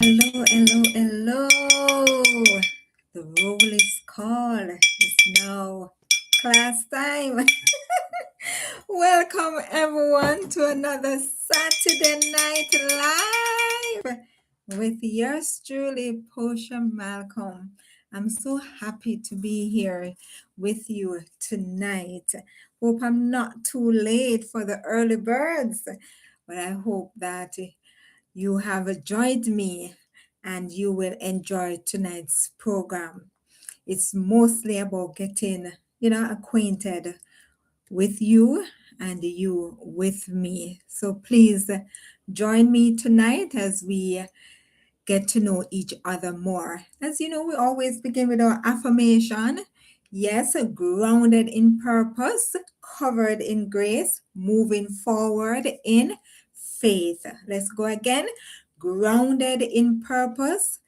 Hello, hello, hello. The roll is called. It's now class time. Welcome everyone to another Saturday Night Live with yours truly, Posha Malcolm. I'm so happy to be here with you tonight. Hope I'm not too late for the early birds, but I hope that you have joined me and you will enjoy tonight's program. It's mostly about getting, acquainted with you and you with me. So please join me tonight as we get to know each other more. As you know, we always begin with our affirmation. Yes, grounded in purpose, covered in grace, moving forward in faith. Let's go again. Grounded in purpose,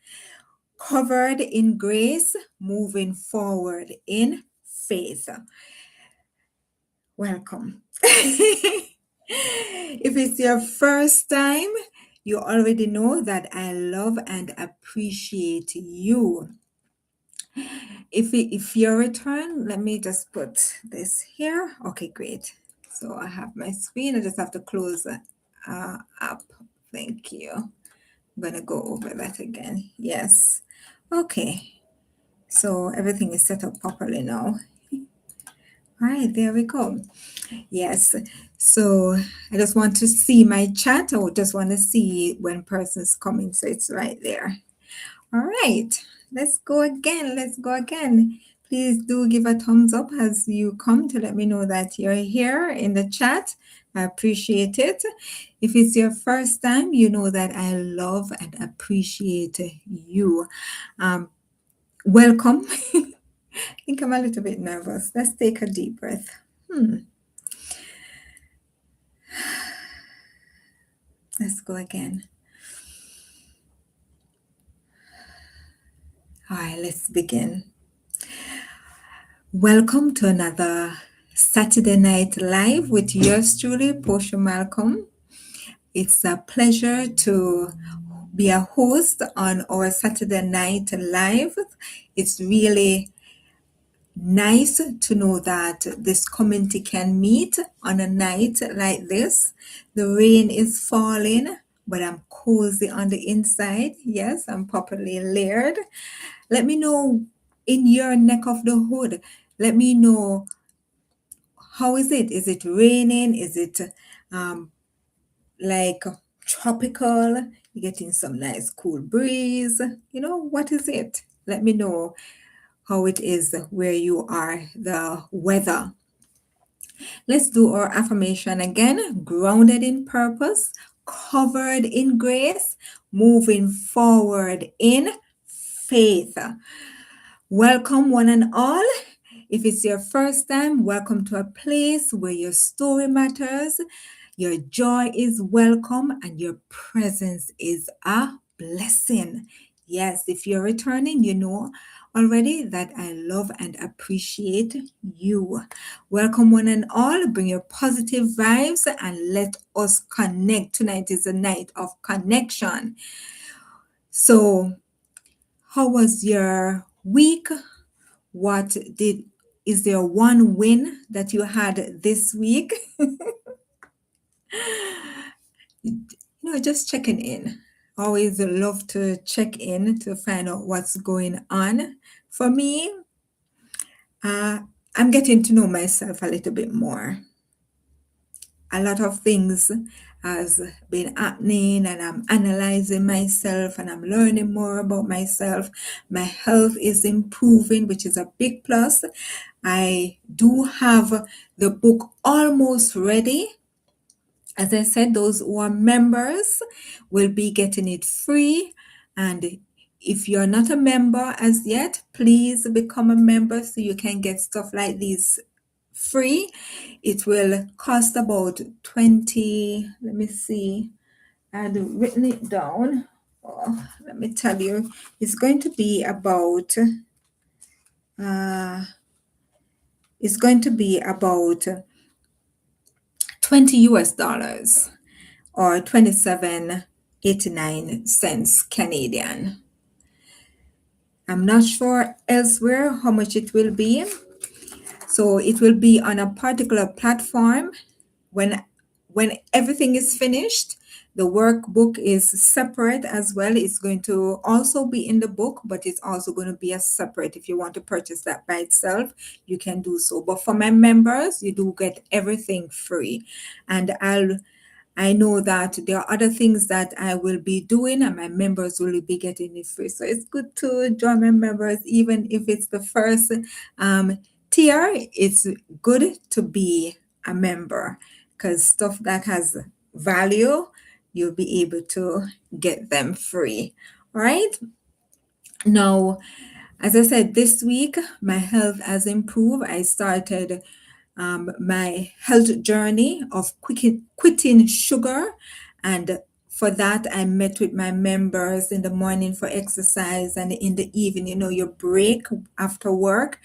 covered in grace, moving forward in faith. Welcome. If it's your first time, you already know that I love and appreciate you. If you're return, let me just put this here. Okay, great. So I have my screen. I just have to close up. Thank you. I'm gonna go over that again. Yes. Okay. So everything is set up properly now. All right, there we go. Yes. So I just want to see my chat. I would just want to see when persons coming. So it's right there. All right. Let's go again. Let's go again. Please do give a thumbs up as you come to let me know that you're here in the chat. I appreciate it. If it's your first time, you know that I love and appreciate you. Welcome. I think I'm a little bit nervous. Let's take a deep breath. Let's go again. All right, let's begin. Welcome to another Saturday Night Live with yours truly, Posha Malcolm. It's a pleasure to be a host on our Saturday Night Live. It's really nice to know that this community can meet on a night like this. The rain is falling, but I'm cozy on the inside. Yes, I'm properly layered. Let me know in your neck of the hood. Let me know, how is it? Is it raining? Is it um, like tropical? You're getting some nice cool breeze. What is it? Let me know how it is where you are, the weather. Let's do our affirmation again. Grounded in purpose, covered in grace, moving forward in faith. Welcome, one and all. If it's your first time, welcome to a place where your story matters, your joy is welcome, and your presence is a blessing. Yes, if you're returning, you know already that I love and appreciate you. Welcome, one and all. Bring your positive vibes and let us connect. Tonight is a night of connection. So, how was your week? Is there one win that you had this week? Just checking in. Always love to check in to find out what's going on. For me, I'm getting to know myself a little bit more. A lot of things has been happening and I'm analyzing myself and I'm learning more about myself. My health is improving, which is a big plus. I do have the book almost ready. As I said, those who are members will be getting it free. And if you're not a member as yet, please become a member so you can get stuff like this free. It will cost about 20, let me see, I had written it down. Oh, let me tell you, it's going to be about uh, 20 US dollars or 27 89 cents Canadian. I'm not sure elsewhere how much it will be. So it will be on a particular platform. When everything is finished, the workbook is separate as well. It's going to also be in the book, but it's also going to be a separate. If you want to purchase that by itself, you can do so. But for my members, you do get everything free. And I know that there are other things that I will be doing and my members will be getting it free. So it's good to join my members, even if it's the first um, tier. It's good to be a member because stuff that has value, you'll be able to get them free. All right. Now, as I said, this week my health has improved. I started my health journey of quitting sugar. And for that, I met with my members in the morning for exercise and in the evening, your break after work.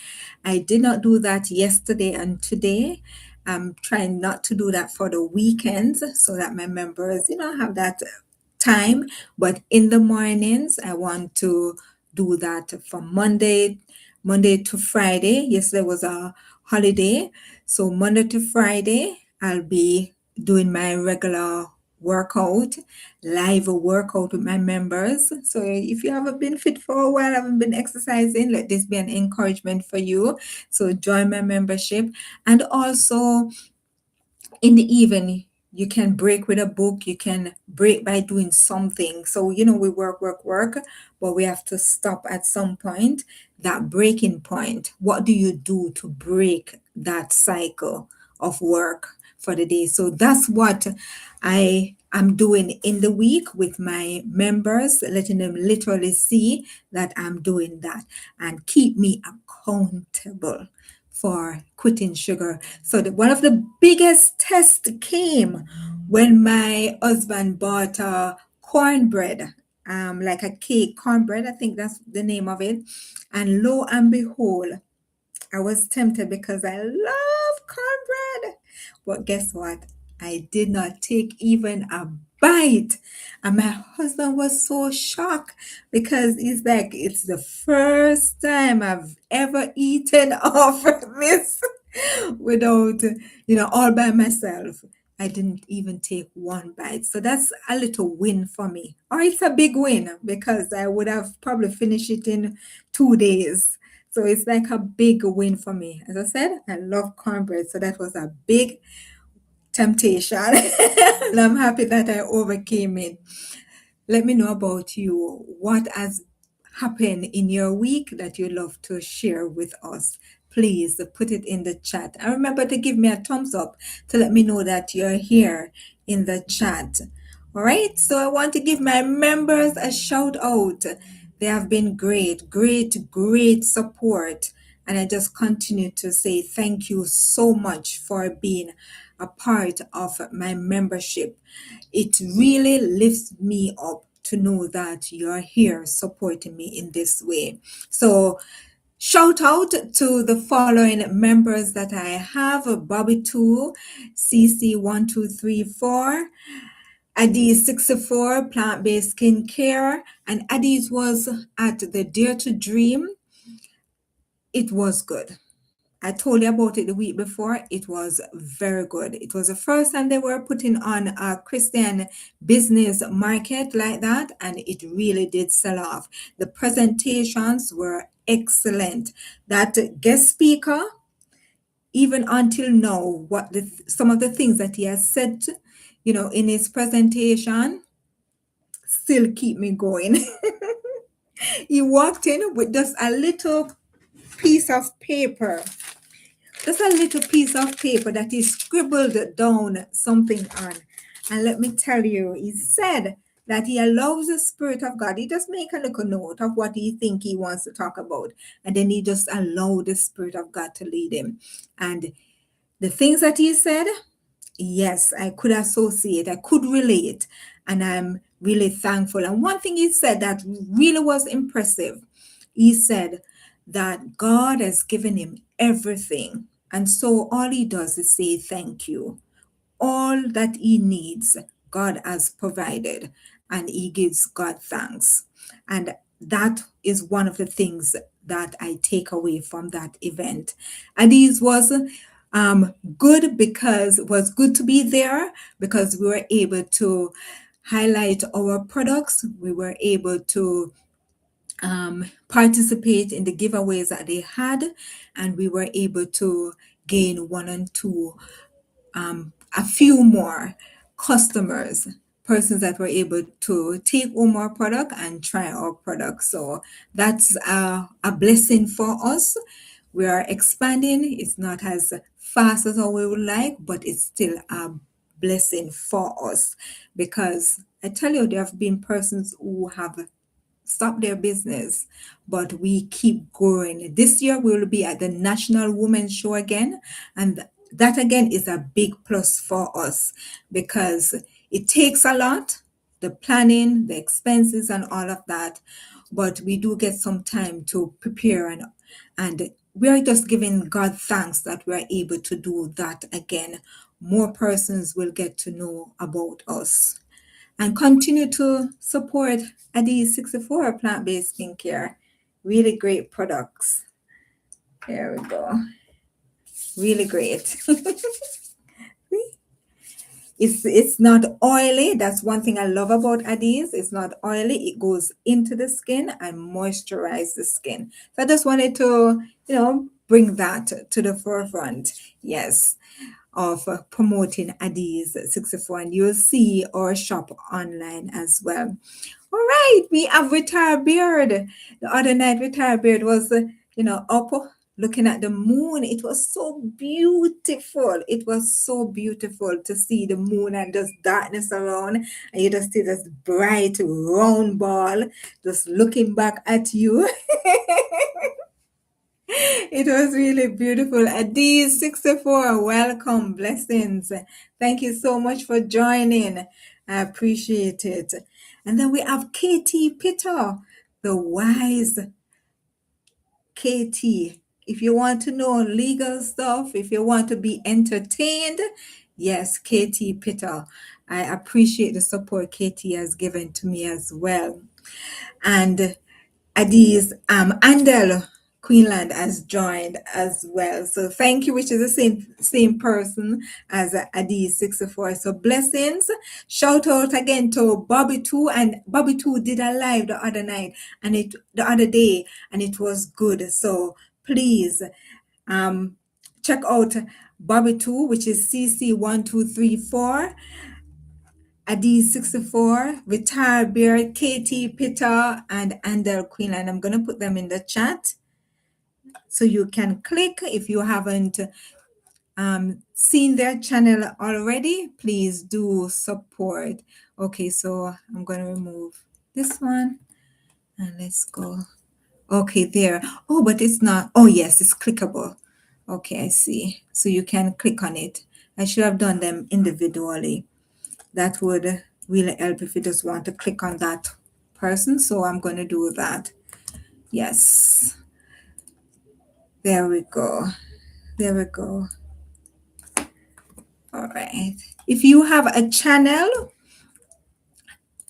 I did not do that yesterday and today. I'm trying not to do that for the weekends so that my members, have that time. But in the mornings, I want to do that from Monday to Friday. Yesterday was a holiday. So Monday to Friday, I'll be doing my regular workout, live workout with my members. So if you haven't been fit for a while, haven't been exercising, let this be an encouragement for you. So join my membership. And also in the evening, you can break with a book, you can break by doing something. So we work, but we have to stop at some point. That breaking point, what do you do to break that cycle of work for the day? So that's what I am doing in the week with my members, letting them literally see that I'm doing that and keep me accountable for quitting sugar. So one of the biggest tests came when my husband bought cornbread, like a cake cornbread, I think that's the name of it. And lo and behold, I was tempted because I love cornbread. But guess what? I did not take even a bite. And my husband was so shocked because he's like, it's the first time I've ever eaten off this without, all by myself. I didn't even take one bite. So that's a little win for me. Or it's a big win because I would have probably finished it in 2 days. So it's like a big win for me. As I said, I love cornbread. So that was a big temptation. And I'm happy that I overcame it. Let me know about you. What has happened in your week that you love to share with us? Please put it in the chat. And remember to give me a thumbs up to let me know that you're here in the chat. All right. So I want to give my members a shout out. They have been great support. And I just continue to say thank you so much for being a part of my membership. It really lifts me up to know that you're here supporting me in this way. So shout out to the following members that I have: Bobby 2, CC1234, Adi 64, Plant-Based Skincare, and Adi's was at the Dare to Dream. It was good. I told you about it the week before. It was very good. It was the first time they were putting on a Christian business market like that, and it really did sell off. The presentations were excellent. That guest speaker, even until now, some of the things that he has said, in his presentation, still keep me going. He walked in with just a little piece of paper. Just a little piece of paper that he scribbled down something on. And let me tell you, he said that he allows the Spirit of God. He just make a little note of what he think he wants to talk about. And then he just allow the Spirit of God to lead him. And the things that he said, yes, I could associate, I could relate. And I'm really thankful. And one thing he said that really was impressive, he said that God has given him everything. And so all he does is say thank you. All that he needs, God has provided. and he gives God thanks. And that is one of the things that I take away from that event. And it was good because it was good to be there because we were able to highlight our products. We were able to participate in the giveaways that they had, and we were able to gain one and two a few more customers, persons that were able to take home our product and try our product. So that's a blessing for us. We are expanding. It's not as fast as we would like, but it's still a blessing for us because I tell you, there have been persons who have stop their business, but we keep going. This year we will be at the National Women's Show again, and that again is a big plus for us because it takes a lot, the planning, the expenses, and all of that, but we do get some time to prepare and we are just giving God thanks that we are able to do that again. More persons will get to know about us and continue to support Adi 64 plant-based skincare. Really great products. There we go. Really great. It's not oily. That's one thing I love about Adi's. It's not oily. It goes into the skin and moisturize the skin. So I just wanted to, bring that to the forefront. Yes, of promoting Adi's 64, and you'll see our shop online as well. All right, we have Retired Beard. The other night, Retired Beard was, up looking at the moon. It was so beautiful. It was so beautiful to see the moon and just darkness around, and you just see this bright round ball just looking back at you. It was really beautiful. Adi 64, welcome, blessings. Thank you so much for joining. I appreciate it. And then we have Katie Pitter, the wise Katie. If you want to know legal stuff, if you want to be entertained, yes, Katie Pitter. I appreciate the support Katie has given to me as well. And Adi's Andel Queenland has joined as well. So thank you, which is the same person as Adi 64. So blessings. Shout out again to Bobby 2, and Bobby 2 did a live the other night and the other day, and it was good. So please check out Bobby 2, which is CC1234. Adi 64, Retired Bear, Katie Pitter, and Andel Queenland. I'm going to put them in the chat so you can click if you haven't seen their channel already. Please do support. Okay, so I'm going to remove this one and let's go. Okay, there. Oh, but it's not. Oh, yes, it's clickable. Okay, I see. So you can click on it. I should have done them individually. That would really help if you just want to click on that person. So I'm going to do that. Yes. There we go. There we go. All right. If you have a channel,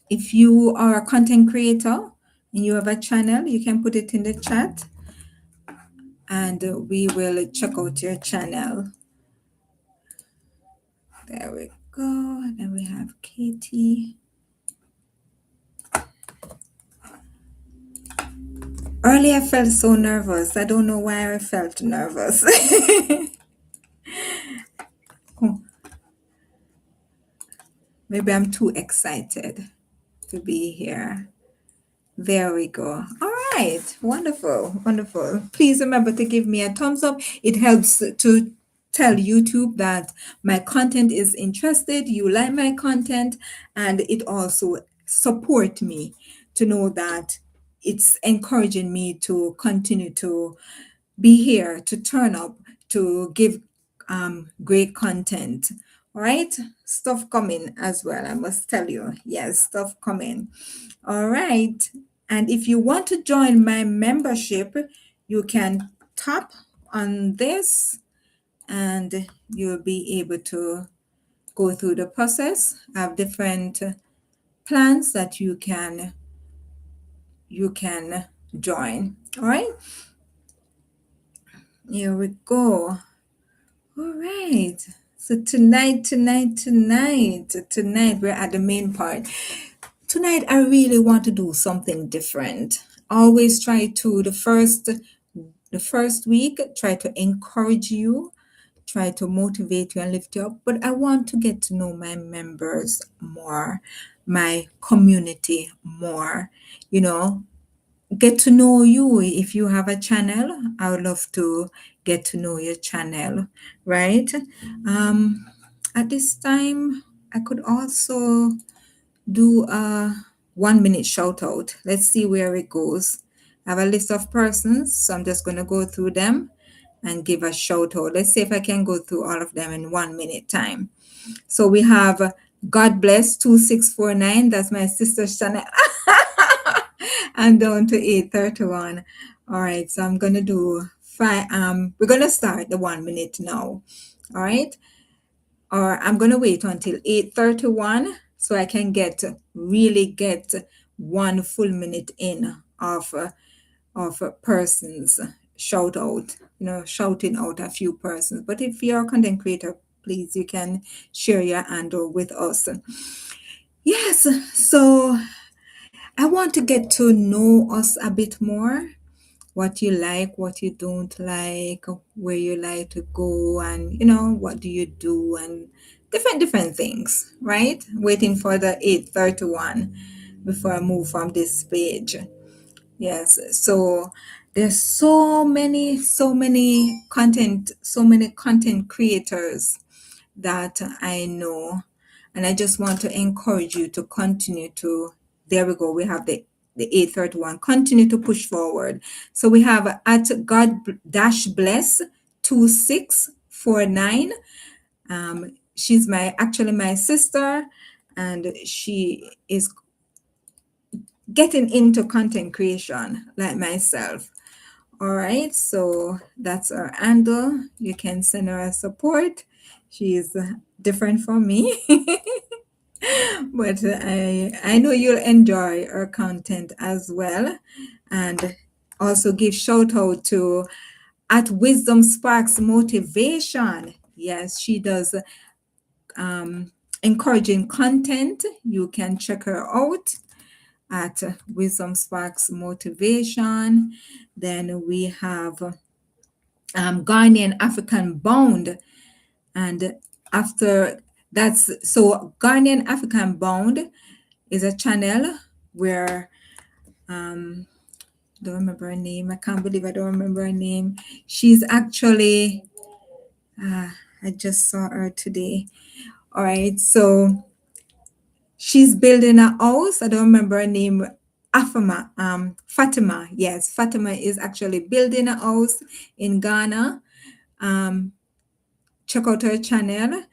if you are a content creator and you have a channel, you can put it in the chat and we will check out your channel. There we go. Then we have Katie. Earlier, I felt so nervous. I don't know why I felt nervous. Oh, maybe I'm too excited to be here. There we go. All right. Wonderful. Wonderful. Please remember to give me a thumbs up. It helps to tell YouTube that my content is interested, you like my content, and it also support me to know that it's encouraging me to continue to be here, to turn up, to give great content. All right, stuff coming as well. I must tell you, yes, stuff coming. All right, and if you want to join my membership, you can tap on this, and you'll be able to go through the process. I have different plans that you can join. All right, here we go. All right. So tonight, we're at the main part. Tonight, I really want to do something different. Always try to the first week, try to encourage you, try to motivate you and lift you up. But I want to get to know my members more, my community more. You know, get to know you. If you have a channel, I would love to get to know your channel, right? Um, at this time, I could also do a 1 minute shout out. Let's see where it goes. I have a list of persons, so I'm just going to go through them and give a shout out. Let's see if I can go through all of them in 1 minute time. So we have God bless 2649. That's my sister's channel. I'm down to 831. All right, so I'm gonna do five. We're gonna start the 1 minute now. All right, or I'm gonna wait until 8:31 so I can really get 1 full minute in of persons shout out. Shouting out a few persons. But if you're a content creator, please you can share your handle with us. Yes, so I want to get to know us a bit more. What you like, what you don't like, where you like to go, and what do you do, and different things, right? Waiting for the 8:31 before I move from this page. Yes, so there's so many content creators that I know. And I just want to encourage you to continue to, there we go, we have the 831, continue to push forward. So we have at God-bless 2649. She's actually my sister, and she is getting into content creation like myself. All right, so that's our handle. You can send her a support. She's different from me, but I know you'll enjoy her content as well. And also give shout out to at Wisdom Sparks Motivation. Yes, she does encouraging content. You can check her out at Wisdom Sparks Motivation. Then we have Ghanaian African Bound, and after that's so Ghanaian African Bound is a channel where don't remember her name. I can't believe I don't remember her name. She's actually I just saw her today. All right, so she's building a house. I don't remember her name. Fatima. Yes, Fatima is actually building a house in Ghana. Check out her channel.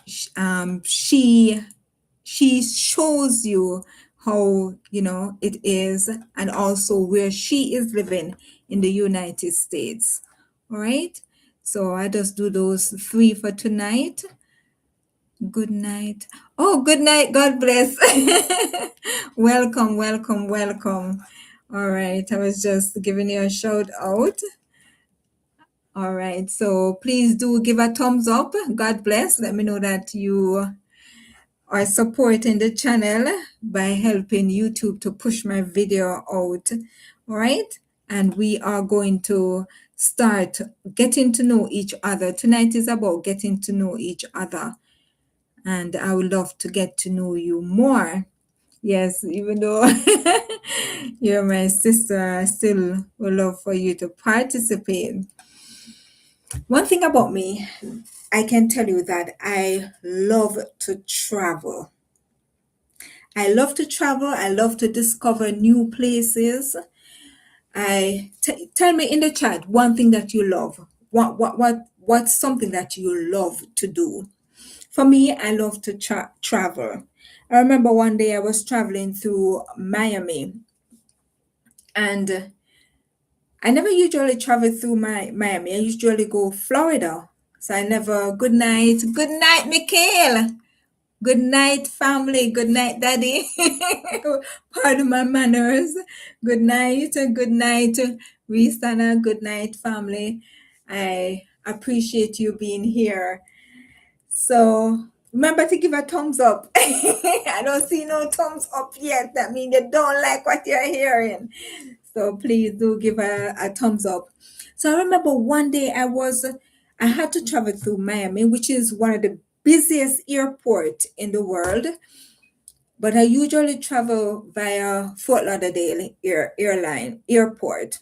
She shows you how it is, and also where she is living in the United States. All right, so I just do those three for tonight. Good night. Oh, good night. God bless. Welcome. All right, I was just giving you a shout out. All right, so please do give a thumbs up. God bless. Let me know that you are supporting the channel by helping YouTube to push my video out. All right, and we are going to start getting to know each other. Tonight is about getting to know each other, and I would love to get to know you more. Yes, even though you're my sister, I still would love for you to participate. One thing about me, I can tell you that I love to travel. I love to travel. I love to discover new places. Tell me in the chat one thing that you love. What's something that you love to do? For me, I love to travel. I remember one day I was traveling through Miami, and I never usually travel through Miami. I usually go Florida. So I never. Good night, Mikhail. Good night, family. Good night, Daddy. Pardon my manners. Good night. Good night, Ristana. Good night, family. I appreciate you being here. So remember to give a thumbs up. I don't see no thumbs up yet. That means you don't like what you're hearing. So please do give a thumbs up. So I remember one day I had to travel through Miami, which is one of the busiest airport in the world. But I usually travel via Fort Lauderdale airport.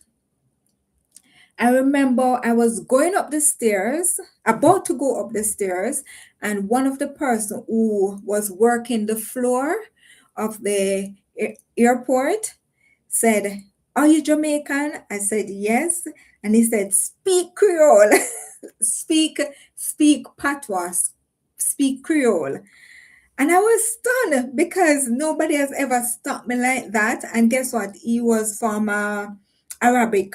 I remember I was going up the stairs, about to go up the stairs, and one of the person who was working the floor of the airport said, "Are you Jamaican?" I said, "Yes." And he said, "Speak Creole, speak patois, speak Creole." And I was stunned because nobody has ever stopped me like that. And guess what? He was from Arabic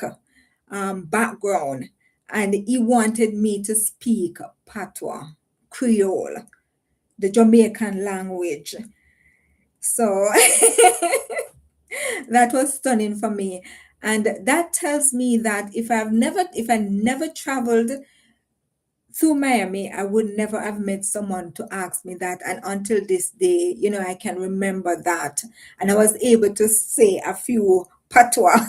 background, and he wanted me to speak patois, Creole, the Jamaican language. So that was stunning for me. And that tells me that if I never traveled through Miami, I would never have met someone to ask me that. And until this day, I can remember that. And I was able to say a few patois.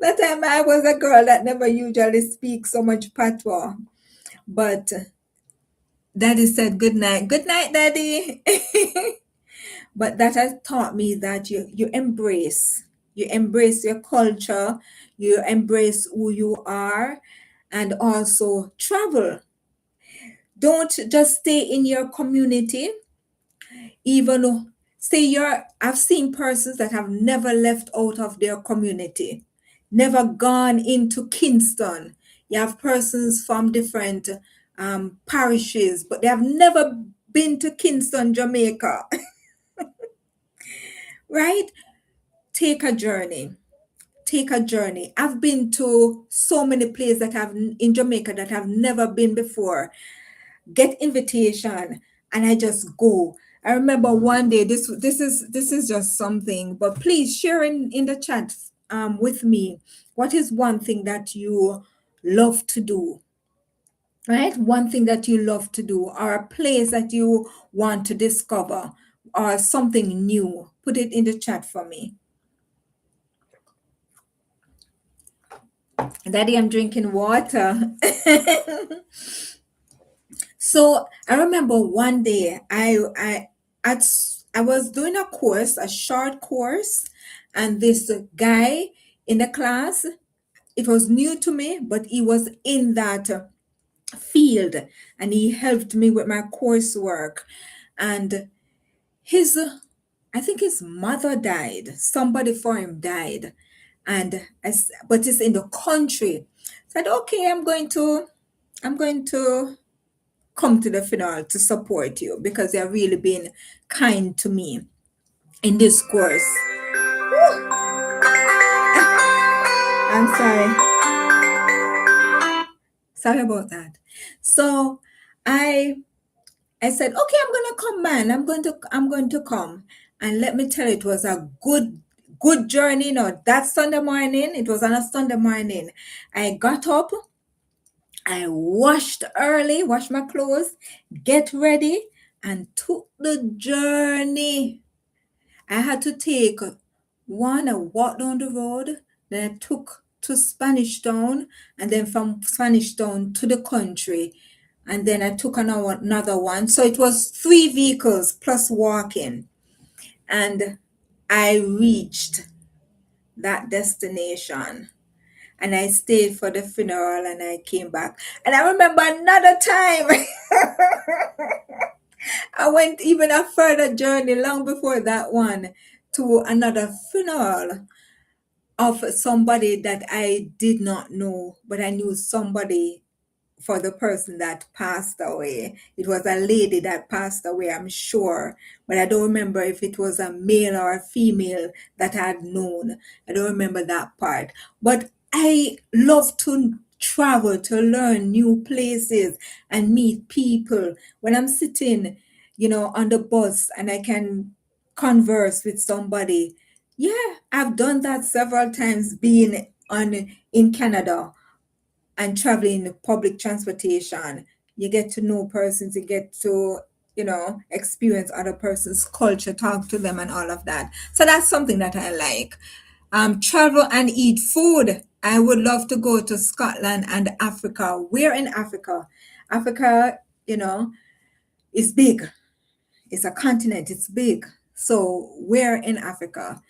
That time I was a girl that never usually speaks so much patois. But Daddy said good night. Good night, Daddy. But that has taught me that you embrace your culture, you embrace who you are, and also travel. Don't just stay in your community. Even say I've seen persons that have never left out of their community, never gone into Kingston. You have persons from different parishes, but they have never been to Kingston, Jamaica. Right? Take a journey. Take a journey. I've been to so many places that have in Jamaica that I've never been before. Get invitation and I just go. I remember one day, this is just something, but please share in the chat with me. What is one thing that you love to do? Right? One thing that you love to do, or a place that you want to discover, or something new. Put it in the chat for me. Daddy, I'm drinking water. So I remember one day I was doing a course, a short course, and this guy in the class, it was new to me, but he was in that field and he helped me with my coursework. And his I think his mother died. Somebody for him died. But it's in the country. I said, okay, I'm going to come to the funeral to support you because you have really been kind to me in this course. I'm sorry. Sorry about that. So I said, okay, I'm gonna come, man. I'm going to come. And let me tell you, it was a good journey. No, that Sunday morning, it was on a Sunday morning. I got up, I washed early, washed my clothes, get ready, and took the journey. I had to take I walked down the road, then I took to Spanish Town, and then from Spanish Town to the country, and then I took another one. So it was 3 vehicles plus walking, and I reached that destination. And I stayed for the funeral and I came back. And I remember another time I went even a further journey long before that one to another funeral of somebody that I did not know, but I knew somebody for the person that passed away. It was a lady that passed away, I'm sure, but I don't remember if it was a male or a female that I had known. I don't remember that part. But I love to travel, to learn new places and meet people. When I'm sitting, on the bus and I can converse with somebody. Yeah, I've done that several times being on in Canada and traveling public transportation. You get to know persons, you get to, experience other person's culture, talk to them and all of that. So that's something that I like. Travel and eat food. I would love to go to Scotland and Africa. Where in Africa? Africa, is big. It's a continent, it's big. So where in Africa?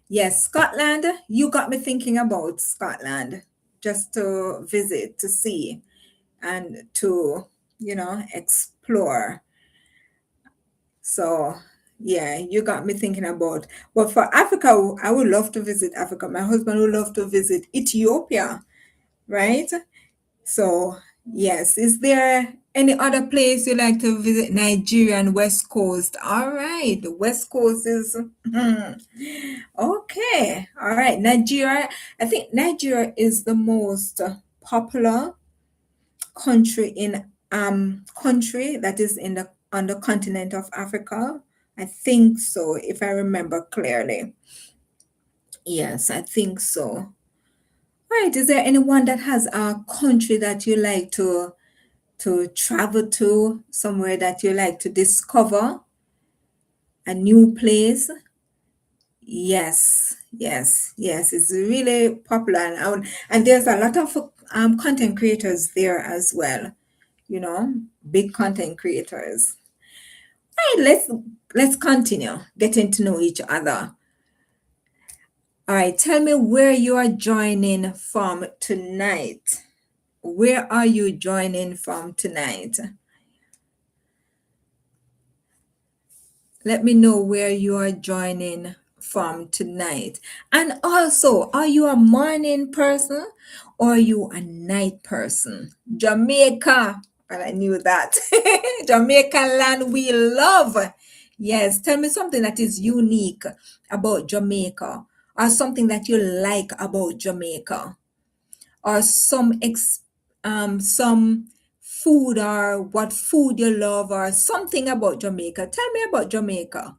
Yes, Scotland. You got me thinking about Scotland just to visit, to see, and to, explore. So, yeah, you got me thinking about. But for Africa, I would love to visit Africa. My husband would love to visit Ethiopia, right? So, yes, is there any other place you like to visit? Nigeria and West Coast. All right, the West Coast is okay. All right, Nigeria. I think Nigeria is the most popular country that is in the on the continent of Africa. I think so, if I remember clearly. Yes, I think so. Right. Is there anyone that has a country that you like to travel to, somewhere that you like to discover, a new place? Yes, yes, yes. It's really popular, and there's a lot of content creators there as well. You know, big content creators. Right. Let's continue getting to know each other. All right. Tell me where you are joining from tonight. Where are you joining from tonight? Let me know where you are joining from tonight. And also, are you a morning person or are you a night person? Jamaica. Well, I knew that. Jamaican land we love. Yes, tell me something that is unique about Jamaica or something that you like about Jamaica or some food or what food you love or something about Jamaica. Tell me about Jamaica.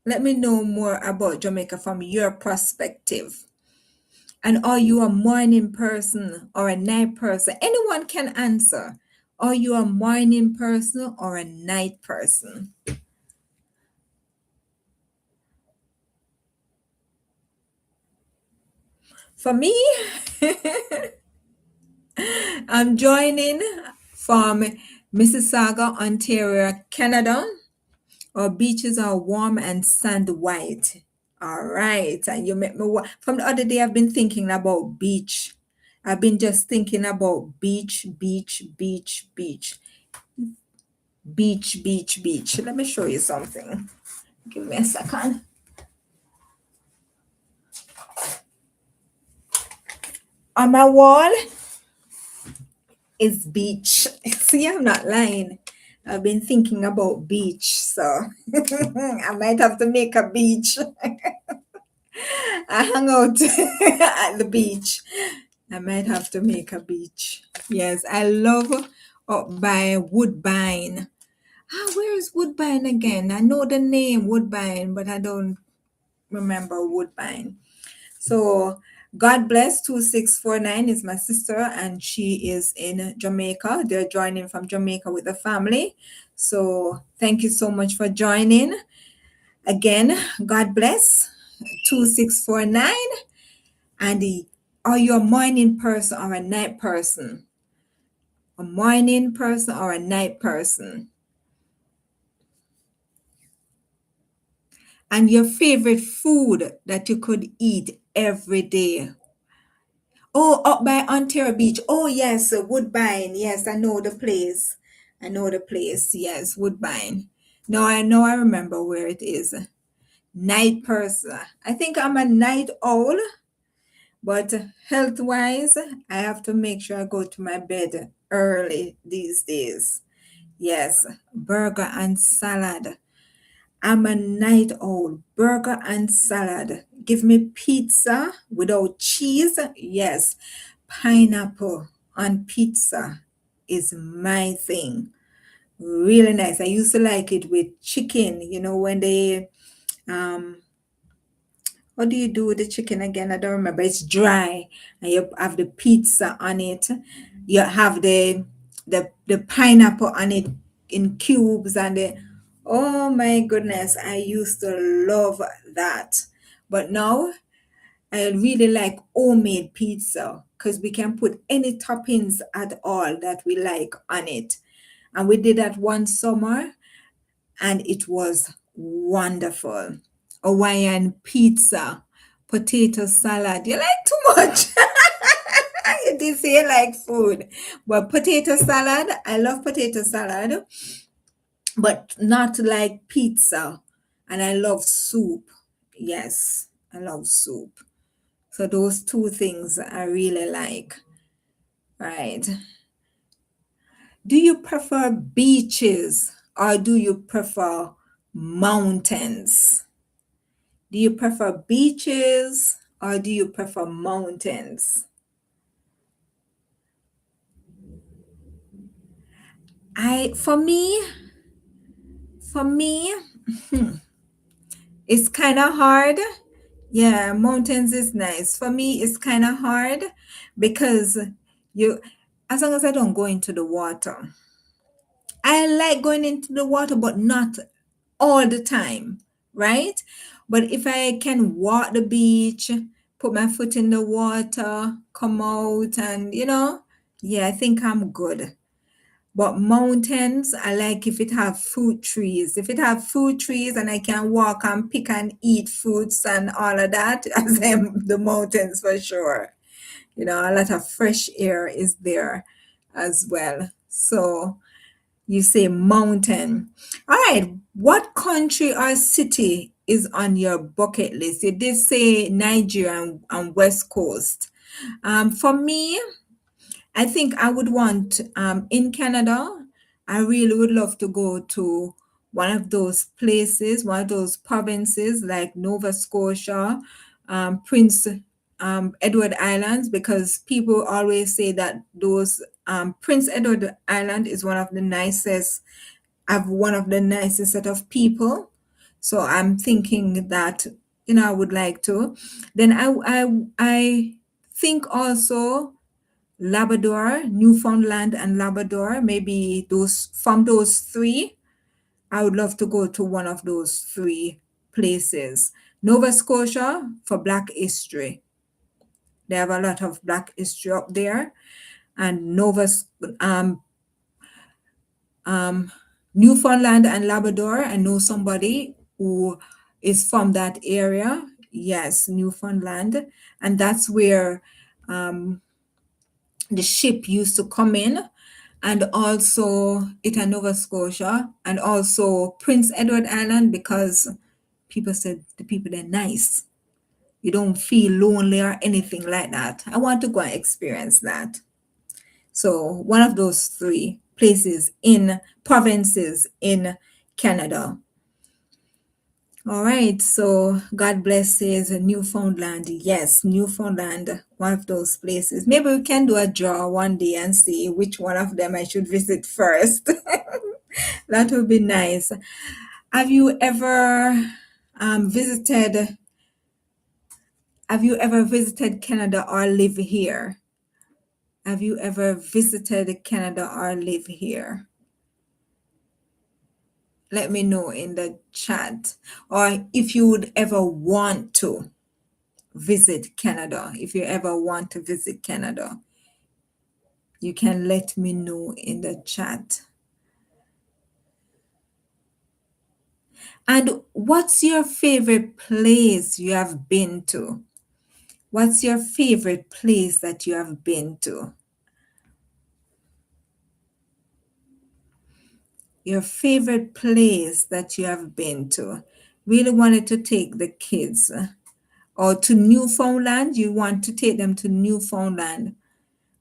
Let me know more about Jamaica from your perspective. And are you a morning person or a night person? Anyone can answer. Are you a morning person or a night person? For me, I'm joining from Mississauga, Ontario, Canada. Our beaches are warm and sand white. All right. And you make me from the other day I've been thinking about beach. I've been just thinking about beach, beach, beach, beach, beach, beach, beach. Let me show you something. Give me a second. On my wall is beach. See, I'm not lying. I've been thinking about beach, so I might have to make a beach. I hang out at the beach. I might have to make a beach. Yes, I love up by Woodbine. Where is Woodbine again? I know the name Woodbine, but I don't remember Woodbine. So God bless 2649 is my sister, and she is in Jamaica. They're joining from Jamaica with the family. So thank you so much for joining. Again, God bless 2649. And are you a morning person or a night person? A morning person or a night person? And your favorite food that you could eat every day? Oh, up by Ontario Beach. Oh, yes, Woodbine. Yes, I know the place. I know the place. Yes, Woodbine. No, I know I remember where it is. Night person. I think I'm a night owl, but health wise, I have to make sure I go to my bed early these days. Yes, burger and salad. I'm a night owl. Burger and salad. Give me pizza without cheese. Yes, pineapple on pizza is my thing. Really nice. I used to like it with chicken, when they um what do you do with the chicken again? I don't remember. It's dry, and you have the pizza on it. You have the pineapple on it in cubes, and oh my goodness, I used to love that. But now I really like homemade pizza because we can put any toppings at all that we like on it. And we did that one summer, and it was wonderful. Hawaiian pizza, potato salad. You like too much. You did say you like food. But potato salad, I love potato salad, but not like pizza. And I love soup. Yes, I love soup. So those two things I really like. Right. Do you prefer beaches or do you prefer mountains? Do you prefer beaches or do you prefer mountains? I for me, it's kind of hard. Yeah, mountains is nice. For me, it's kind of hard because you, as long as I don't go into the water, I like going into the water, but not all the time, right? But if I can walk the beach, put my foot in the water, come out, and yeah, I think I'm good. But mountains, I like if it have fruit trees. If it have fruit trees and I can walk and pick and eat fruits and all of that, as in the mountains for sure. A lot of fresh air is there as well. So you say mountain. All right. What country or city is on your bucket list? You did say Nigeria and West Coast. For me, I think I would want in Canada. I really would love to go to one of those places, one of those provinces like Nova Scotia, Prince Edward Islands, because people always say that those Prince Edward Island is one of the nicest, have one of the nicest set of people. So I'm thinking that I would like to. Then I think also Labrador, Newfoundland, and Labrador. Maybe those from those three, I would love to go to one of those three places. Nova Scotia for Black history. They have a lot of Black history up there, and um, um, Newfoundland and Labrador. I know somebody who is from that area. Yes, Newfoundland, and that's where um, the ship used to come in, and also it in Nova Scotia, and also Prince Edward Island, because people said the people are nice. You don't feel lonely or anything like that. I want to go and experience that. So one of those three places in provinces in Canada. All right, so God bless says Newfoundland. Yes, Newfoundland, one of those places. Maybe we can do a draw one day and see which one of them I should visit first. That would be nice. Have you ever visited? Have you ever visited Canada or live here? Have you ever visited Canada or live here? Let me know in the chat. Or if you would ever want to visit Canada. If you ever want to visit Canada, you can let me know in the chat. And what's your favorite place you have been to? What's your favorite place that you have been to? Your favorite place that you have been to. Really wanted to take the kids or to Newfoundland. You want to take them to Newfoundland.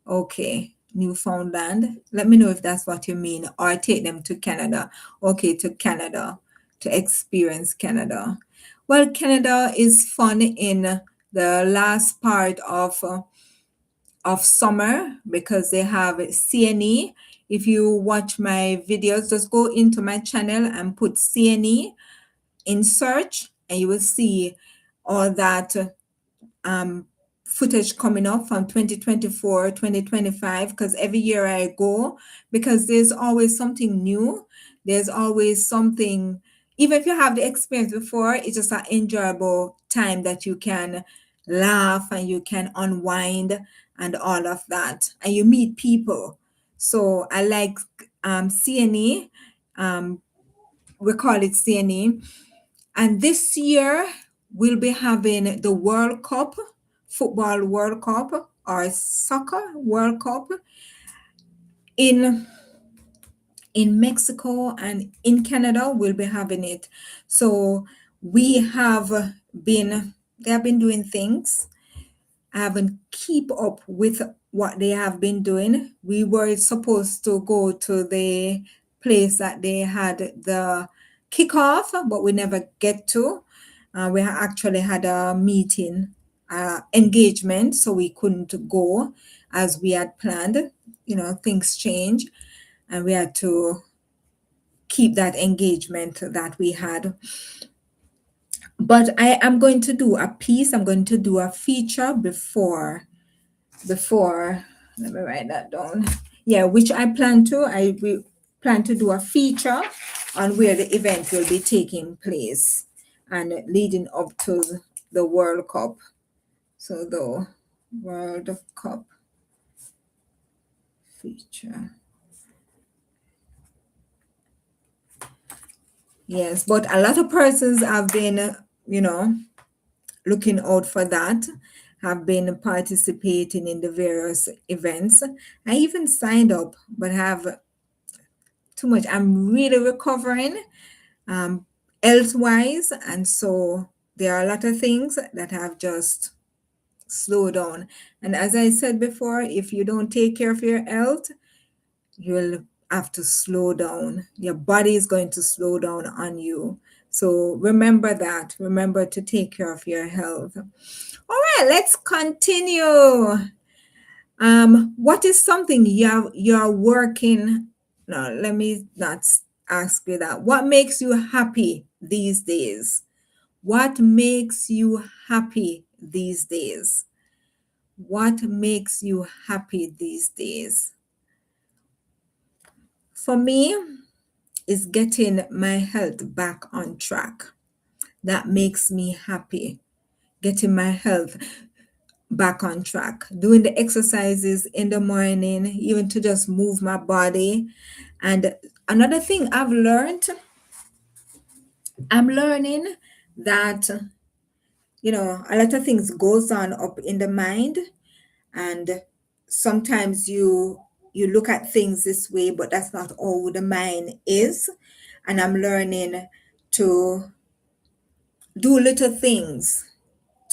Okay, Newfoundland. Let me know if that's what you mean, or take them to Canada. Okay, to Canada to experience Canada. Well, Canada is fun in the last part of summer because they have CNE. If you watch my videos, just go into my channel and put CNE in search, and you will see all that um, footage coming up from 2024, 2025, because every year I go, because there's always something new. There's always something, even if you have the experience before, it's just an enjoyable time that you can laugh and you can unwind and all of that. And you meet people. So I like CNE. Um, we call it CNE. And this year, we'll be having the World Cup, Football World Cup, or Soccer World Cup in Mexico and in Canada. We'll be having it. So we have they have been doing things. I haven't keep up with what they have been doing. We were supposed to go to the place that they had the kickoff, but we never get to. We actually had a meeting, engagement, so we couldn't go as we had planned. Things change, and we had to keep that engagement that we had. But I am going to do a piece. I'm going to do a feature before let me write that down, yeah, which we plan to do a feature on where the event will be taking place and leading up to the World Cup. So the World Cup feature, yes, but a lot of persons have been looking out for that, have been participating in the various events. I even signed up, but have too much. I'm really recovering, um, health wise, and so there are a lot of things that have just slowed down. And as I said before, if you don't take care of your health, you'll have to slow down. Your body is going to slow down on you. So remember that. Remember to take care of your health. All right, let's continue. What is something you're working? No, let me not ask you that. What makes you happy these days? What makes you happy these days? What makes you happy these days? For me, is getting my health back on track. That makes me happy. Getting my health back on track, doing the exercises in the morning, even to just move my body. And another thing I'm learning that a lot of things goes on up in the mind, and sometimes you look at things this way, but that's not all the mind is. And I'm learning to do little things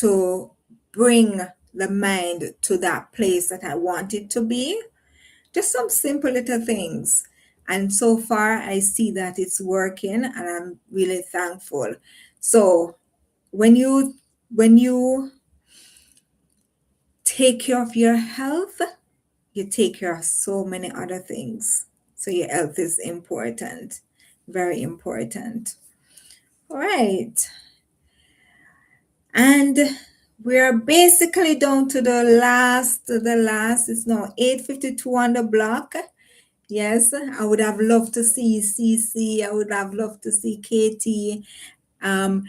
to bring the mind to that place that I want it to be. Just some simple little things. And so far, I see that it's working, and I'm really thankful. So when you take care of your health, you take care of so many other things. So your health is important, very important. All right. And we're basically down to the last. It's now 8:52 on the block. Yes, I would have loved to see CC. I would have loved to see Katie. Um,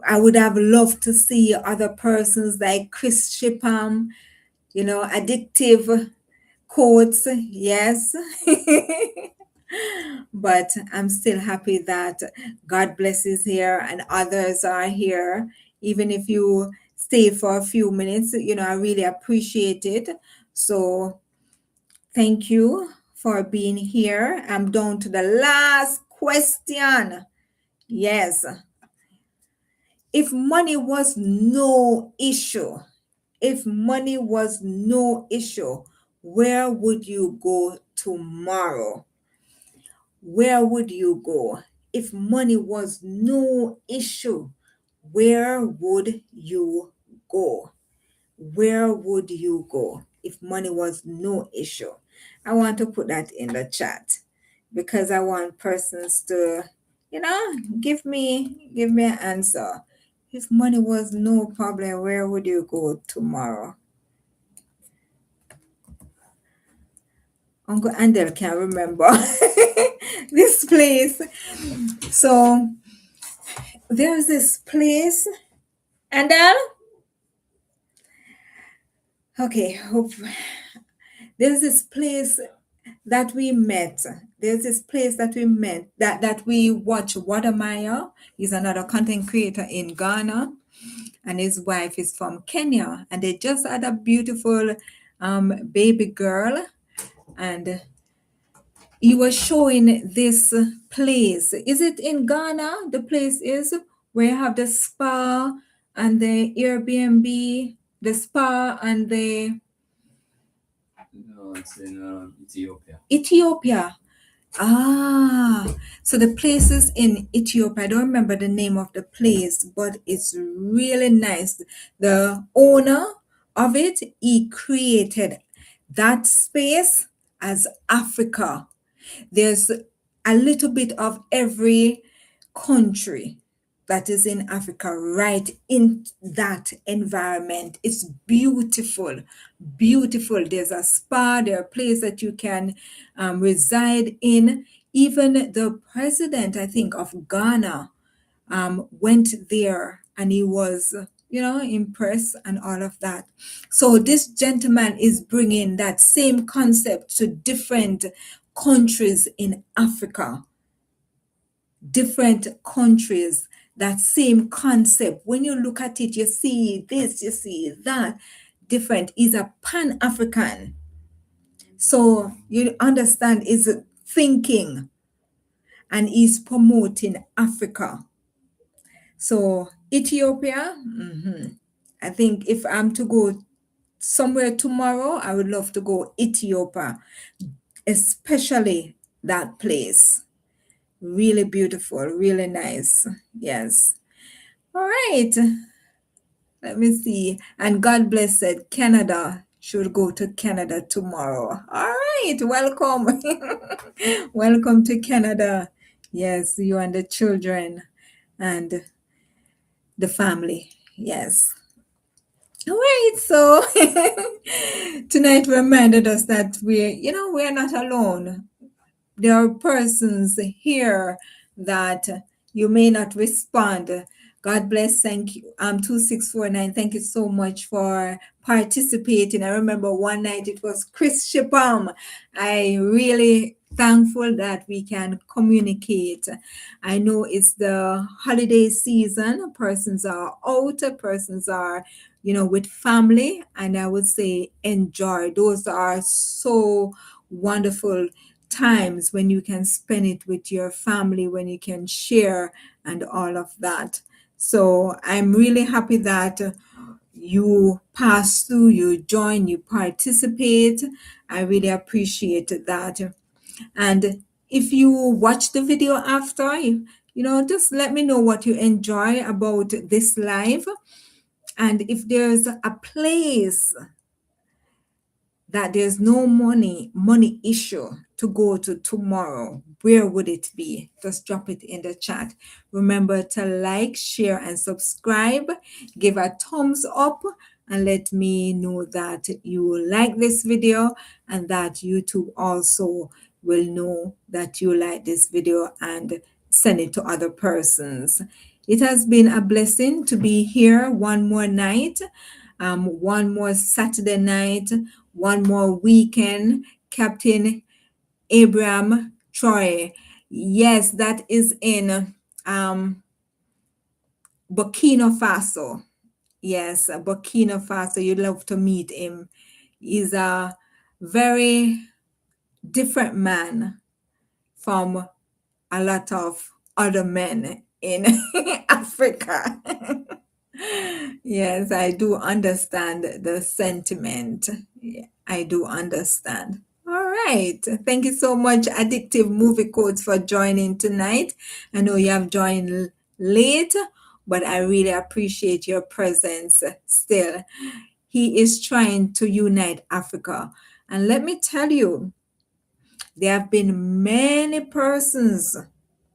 I would have loved to see other persons like Chris Shipham, addictive quotes. Yes. But I'm still happy that God bless is here and others are here. Even if you stay for a few minutes, I really appreciate it. So thank you for being here. I'm down to the last question. Yes. If money was no issue, where would you go tomorrow? Where would you go? If money was no issue, where would you go? Where would you go if money was no issue? I want to put that in the chat because I want persons to, give me an answer. If money was no problem, where would you go tomorrow? Uncle Andel can't remember this place. So there's this place. Andel? Okay, hope there's this place that we met. There's this place that we met that we watch. Wadamaya. He's another content creator in Ghana, and his wife is from Kenya, and they just had a beautiful baby girl, and he was showing this place. Is it in Ghana? The place is where you have the spa and the Airbnb, the spa and the No, it's in Ethiopia. Ethiopia. Ah, so the place is in Ethiopia. I don't remember the name of the place, but it's really nice. The owner of it, he created that space as Africa. There's a little bit of every country that is in Africa right in that environment. It's beautiful, beautiful. There's a spa, there are places that you can reside in. Even the president, I think, of Ghana went there and he was, impressed and all of that. So this gentleman is bringing that same concept to different countries in Africa, different countries, that same concept. When you look at it, you see this, you see that, different. Is a Pan-African. So you understand is thinking and is promoting Africa. So Ethiopia, I think if I'm to go somewhere tomorrow, I would love to go Ethiopia, especially that place. Really beautiful, really nice. Yes. All right. Let me see. And God bless said Canada. Should go to Canada tomorrow. All right. Welcome. Welcome to Canada. Yes, you and the children and the family. Yes. All right, so tonight reminded us that we're not alone. There are persons here that you may not respond. God bless. Thank you. 2649. Thank you so much for participating. I remember one night it was Chris Shipam. I really thankful that we can communicate. I know it's the holiday season. Persons are out, persons are, with family, and I would say enjoy. Those are so wonderful times when you can spend it with your family, when you can share and all of that. So I'm really happy that you pass through, you join, you participate. I really appreciate that. And if you watch the video after, just let me know what you enjoy about this live. And if there's a place that there's no money issue to go to tomorrow, where would it be? Just drop it in the chat. Remember to like, share, and subscribe. Give a thumbs up and let me know that you like this video and that YouTube also will know that you like this video and send it to other persons. It has been a blessing to be here one more night, one more Saturday night, one more weekend. Captain Abraham Troy. Yes, that is in Burkina Faso. Yes, Burkina Faso. You'd love to meet him. He's a very different man from a lot of other men in Africa. Yes, I do understand the sentiment. Yeah, I do understand. All right. Thank you so much, Addictive Movie Codes, for joining tonight. I know you have joined late, but I really appreciate your presence still. He is trying to unite Africa. And let me tell you, there have been many persons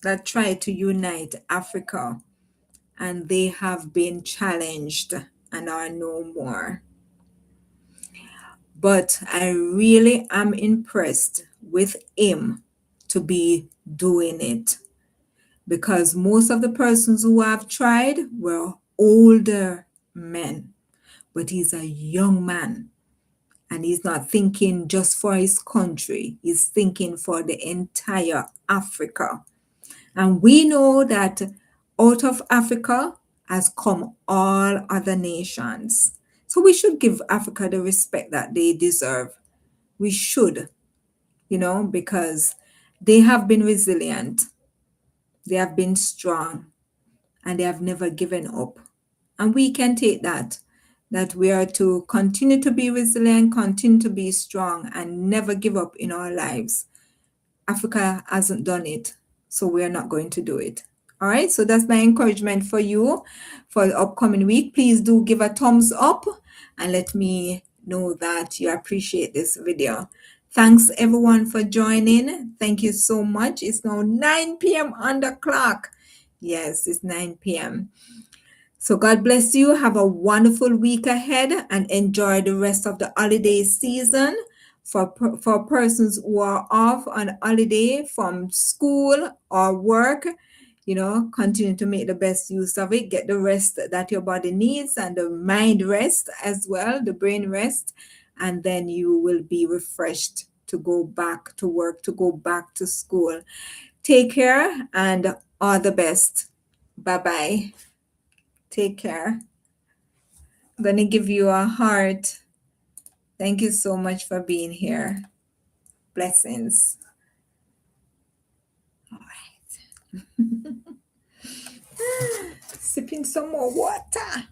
that try to unite Africa, and they have been challenged and are no more. But I really am impressed with him to be doing it, because most of the persons who have tried were older men, but he's a young man, and he's not thinking just for his country, he's thinking for the entire Africa. And we know that out of Africa has come all other nations. So we should give Africa the respect that they deserve. We should, because they have been resilient, they have been strong, and they have never given up. And we can take that we are to continue to be resilient, continue to be strong, and never give up in our lives. Africa hasn't done it, so we're not going to do it. All right, so that's my encouragement for you for the upcoming week. Please do give a thumbs up and let me know that you appreciate this video. Thanks everyone for joining. Thank you so much. It's now 9 p.m. on the clock. Yes, it's 9 p.m. So God bless you. Have a wonderful week ahead and enjoy the rest of the holiday season. For persons who are off on holiday from school or work, continue to make the best use of it. Get the rest that your body needs and the mind rest as well, the brain rest, and then you will be refreshed to go back to work, to go back to school. Take care and all the best. Bye-bye. Take care. I'm going to give you a heart. Thank you so much for being here. Blessings. All right. Sipping some more water.